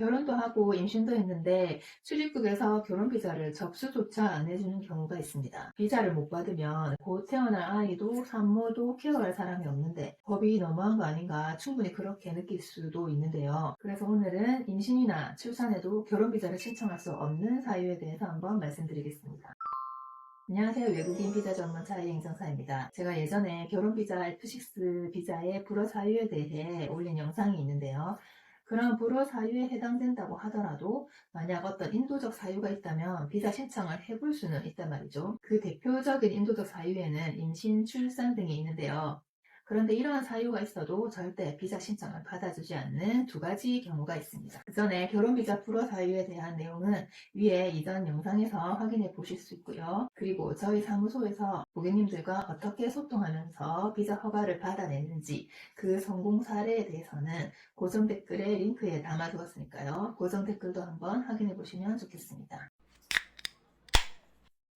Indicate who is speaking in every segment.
Speaker 1: 결혼도 하고 임신도 했는데 출입국에서 결혼 비자를 접수조차 안 해주는 경우가 있습니다. 비자를 못 받으면 곧 태어날 아이도 산모도 케어할 사람이 없는데 법이 너무한 거 아닌가 충분히 그렇게 느낄 수도 있는데요. 그래서 오늘은 임신이나 출산에도 결혼 비자를 신청할 수 없는 사유에 대해서 한번 말씀드리겠습니다. 안녕하세요. 외국인 비자 전문 차이잉 정사입니다. 제가 예전에 결혼 비자 F6 비자의 불어 사유에 대해 올린 영상이 있는데요. 그런 불어 사유에 해당된다고 하더라도 만약 어떤 인도적 사유가 있다면 비자 신청을 해볼 수는 있단 말이죠. 그 대표적인 인도적 사유에는 임신, 출산 등이 있는데요. 그런데 이러한 사유가 있어도 절대 비자 신청을 받아주지 않는 두 가지 경우가 있습니다. 그 전에 결혼비자 불어 사유에 대한 내용은 위에 이전 영상에서 확인해 보실 수 있고요. 그리고 저희 사무소에서 고객님들과 어떻게 소통하면서 비자 허가를 받아냈는지 그 성공 사례에 대해서는 고정 댓글에 링크에 담아두었으니까요. 고정 댓글도 한번 확인해 보시면 좋겠습니다.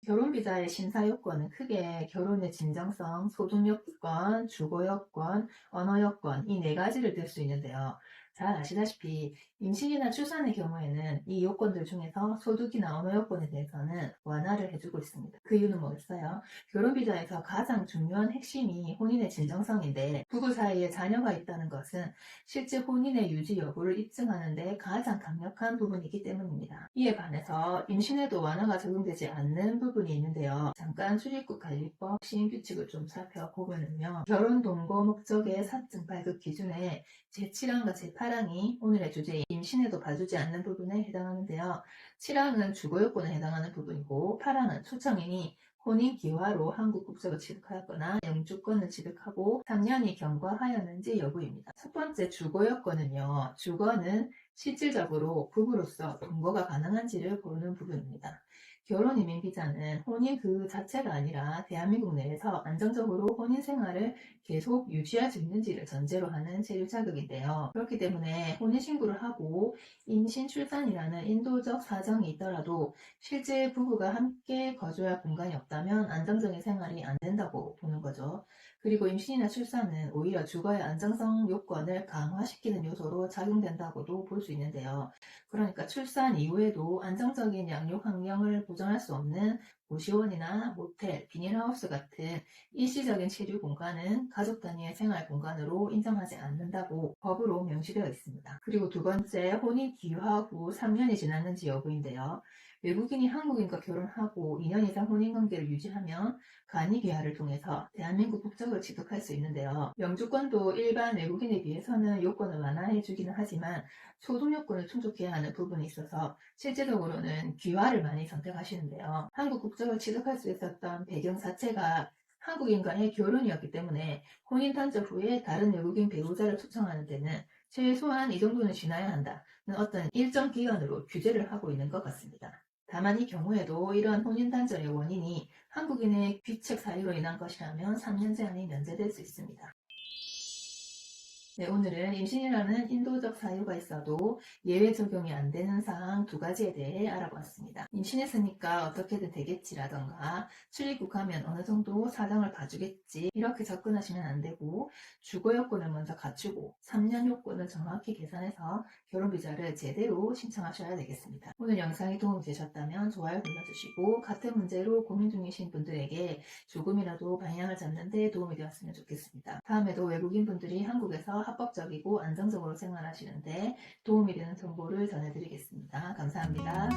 Speaker 1: 결혼비자의 심사 요건은 크게 결혼의 진정성, 소득 요건, 주거 요건, 언어 요건 이 네 가지를 들 수 있는데요. 잘 아시다시피 임신이나 출산의 경우에는 이 요건들 중에서 소득이나 언어 요건에 대해서는 완화를 해주고 있습니다. 그 이유는 뭐겠어요? 결혼비자에서 가장 중요한 핵심이 혼인의 진정성인데 부부 사이에 자녀가 있다는 것은 실제 혼인의 유지 여부를 입증하는 데 가장 강력한 부분이기 때문입니다. 이에 반해서 임신에도 완화가 적용되지 않는 부분이 있는데요. 잠깐 출입국 관리법 시행규칙을 좀 살펴보면요. 결혼 동거 목적의 사증 발급 기준에 제7항과 제8항이 오늘의 주제인 임신에도 봐주지 않는 부분에 해당하는데요. 7항은 주거 요건에 해당하는 부분이고 8항은 초청인이 혼인 기화로 한국 국적을 취득하였거나 영주권을 취득하고 3년이 경과하였는지 여부입니다. 첫 번째 주거 요건은요. 주거는 실질적으로 부부로서 동거가 가능한지를 보는 부분입니다. 결혼 이민 비자는 혼인 그 자체가 아니라 대한민국 내에서 안정적으로 혼인 생활을 계속 유지할 수 있는지를 전제로 하는 체류 자격인데요. 그렇기 때문에 혼인 신고를 하고 임신, 출산이라는 인도적 사정이 있더라도 실제 부부가 함께 거주할 공간이 없다면 안정적인 생활이 안 된다고 보는 거죠. 그리고 임신이나 출산은 오히려 주거의 안정성 요건을 강화시키는 요소로 작용된다고도 볼 수 있는데요. 그러니까 출산 이후에도 안정적인 양육 환경을 보장할 수 없는 고시원이나 모텔, 비닐하우스 같은 일시적인 체류 공간은 가족 단위의 생활 공간으로 인정하지 않는다고 법으로 명시되어 있습니다. 그리고 두 번째, 혼인 기화 후 3년이 지났는지 여부인데요. 외국인이 한국인과 결혼하고 2년 이상 혼인관계를 유지하면 간이기화를 통해서 대한민국 국적을 취득할 수 있는데요. 영주권도 일반 외국인에 비해서는 요건을 완화해주기는 하지만 소득 요건을 충족해야 하는 부분이 있어서 실제적으로는 귀화를 많이 선택하시는데요. 한국 국적을 취득할 수 있었던 배경 자체가 한국인과의 결혼이었기 때문에 혼인 단절 후에 다른 외국인 배우자를 초청하는 데는 최소한 이 정도는 지나야 한다는 어떤 일정 기간으로 규제를 하고 있는 것 같습니다. 다만 이 경우에도 이러한 혼인 단절의 원인이 한국인의 귀책 사유로 인한 것이라면 3년 제한이 면제될 수 있습니다. 네, 오늘은 임신이라는 인도적 사유가 있어도 예외 적용이 안 되는 사항 두 가지에 대해 알아보았습니다. 임신했으니까 어떻게든 되겠지라던가 출입국 하면 어느 정도 사정을 봐주겠지 이렇게 접근하시면 안 되고 주거 요건을 먼저 갖추고 3년 요건을 정확히 계산해서 결혼비자를 제대로 신청하셔야 되겠습니다. 오늘 영상이 도움이 되셨다면 좋아요 눌러주시고 같은 문제로 고민 중이신 분들에게 조금이라도 방향을 잡는 데 도움이 되었으면 좋겠습니다. 다음에도 외국인 분들이 한국에서 합법적이고 안정적으로 생활하시는데 도움이 되는 정보를 전해드리겠습니다. 감사합니다.